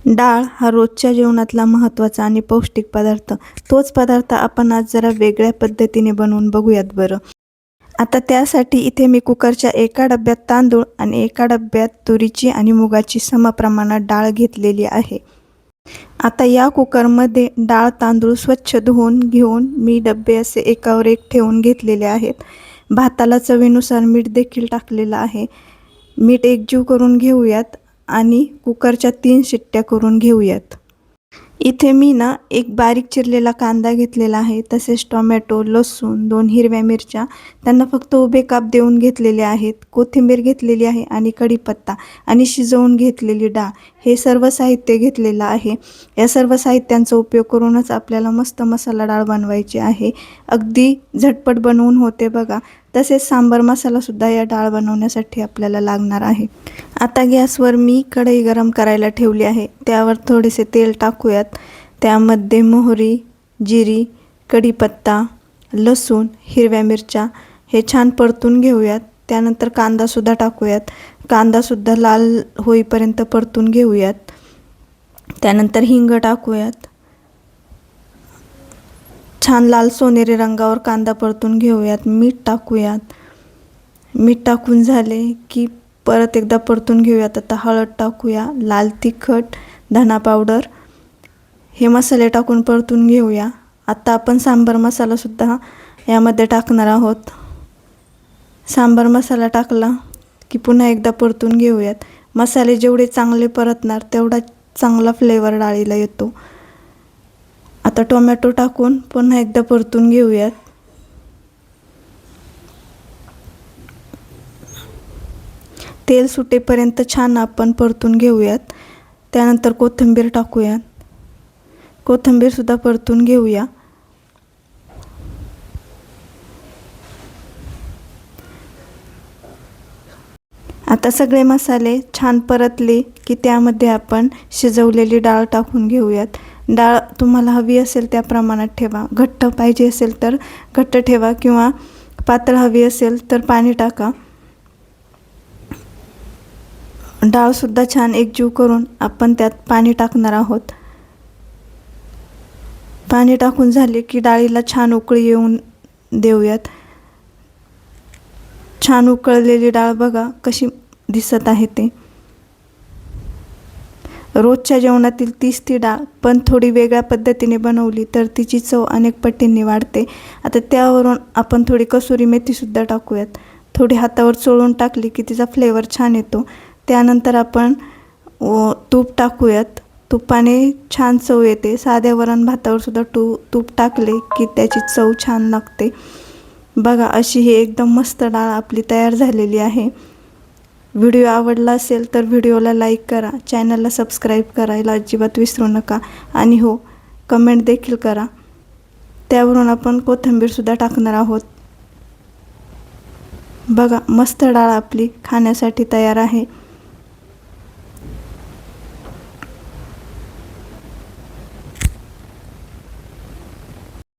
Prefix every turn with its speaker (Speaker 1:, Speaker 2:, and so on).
Speaker 1: डाळ हा रोजच्या जेवणातला महत्त्वाचा आणि पौष्टिक पदार्थ. तोच पदार्थ आपण आज जरा वेगळ्या पद्धतीने बनवून बघूयात बरं. आता त्यासाठी इथे मी कुकरच्या एका डब्यात तांदूळ आणि एका डब्यात तुरीची आणि मुगाची समप्रमाणात डाळ घेतलेली आहे. आता या कुकरमध्ये डाळ तांदूळ स्वच्छ धुवून घेऊन मी डबे असे एकावर एक ठेवून घेतलेले आहेत. भाताला चवीनुसार मीठ देखील टाकलेलं आहे. मीठ एकजीव करून घेऊयात आणि कुकरच्या 3 शिट्ट्या करून घेऊयात. इथे मी एक बारीक चिरलेला कांदा घेतलेला आहे, तसेच टोमॅटो, लसूण, 2 हिरव्या मिरच्या त्यांना फक्त उभे काप देऊन घेतलेले आहेत. कोथिंबीर घेतलेली आहे आणि कढीपत्ता आणि शिजवून घेतलेली डाळ हे सर्व साहित्य घेतलेलं आहे. या सर्व साहित्यांचा उपयोग करूनच आपल्याला मस्त मसाला डाळ बनवायची आहे. अगदी झटपट बनवून होते बघा. तसेच सांबार मसालासुद्धा या डाळ बनवण्यासाठी आपल्याला लागणार आहे. आता गॅसवर मी कढई गरम करायला ठेवली आहे. त्यावर थोडेसे तेल टाकूयात. त्यामध्ये मोहरी, जिरी, कढीपत्ता, लसूण, हिरव्या मिरच्या हे छान परतून घेऊयात. त्यानंतर कांदासुद्धा टाकूयात. कांदासुद्धा लाल होईपर्यंत परतून घेऊयात. त्यानंतर हिंग टाकूयात. छान लाल सोनेरी रंगावर कांदा परतून घेऊयात. मीठ टाकूयात. मीठ टाकून झाले की परत एकदा परतून घेऊयात. आता हळद टाकूया, लाल तिखट, धना पावडर हे मसाले टाकून परतून घेऊया. आता आपण सांबार मसालासुद्धा यामध्ये टाकणार आहोत. सांबार मसाला टाकला की पुन्हा एकदा परतून घेऊयात. मसाले जेवढे चांगले परतणार तेवढा चांगला फ्लेवर डाळीला येतो. आता टोमॅटो टाकून पुन्हा एकदा परतून घेऊयात. तेल सुटेपर्यंत छान आपण परतून घेऊयात. त्यानंतर कोथिंबीर टाकूयात. कोथिंबीरसुद्धा परतून घेऊया. आता सगळे मसाले छान परतले की त्यामध्ये आपण शिजवलेली डाळ टाकून घेऊयात. डाळ तुम्हाला हवी असेल त्या प्रमाणात ठेवा. घट्ट पाहिजे असेल तर घट्ट ठेवा किंवा पातळ हवी असेल तर पाणी टाका. डाळसुद्धा छान एकजीव करून आपण त्यात पाणी टाकणार आहोत. पाणी टाकून झाले की डाळीला छान उकळी येऊन देऊयात. छान उकळलेली डाळ बघा कशी दिसत आहे ते. रोजच्या जेवणातील तीच ती डाळ पण थोडी वेगळ्या पद्धतीने बनवली तर तिची चव अनेक पटींनी वाढते. आता त्यावरून आपण थोडी कसुरी मेथीसुद्धा टाकूयात. थोडी हातावर चोळून टाकली की तिचा फ्लेवर छान येतो. त्यानंतर आपण तूप टाकूयात. तुपाने छान चव येते. साध्या वरण भातावरसुद्धा तूप टाकले की त्याची चव छान लागते. बघा अशी ही एकदम मस्त डाळ आपली तयार झालेली आहे. व्हिडिओ आवडला असेल तर व्हिडिओला लाईक करा. चॅनलला सबस्क्राईब करायला अजिबात विसरू नका. आणि हो, कमेंट देखील करा. त्यावरून आपण कोथिंबीरसुद्धा टाकणार आहोत. बघा मस्त डाळ आपली खाण्यासाठी तयार आहे.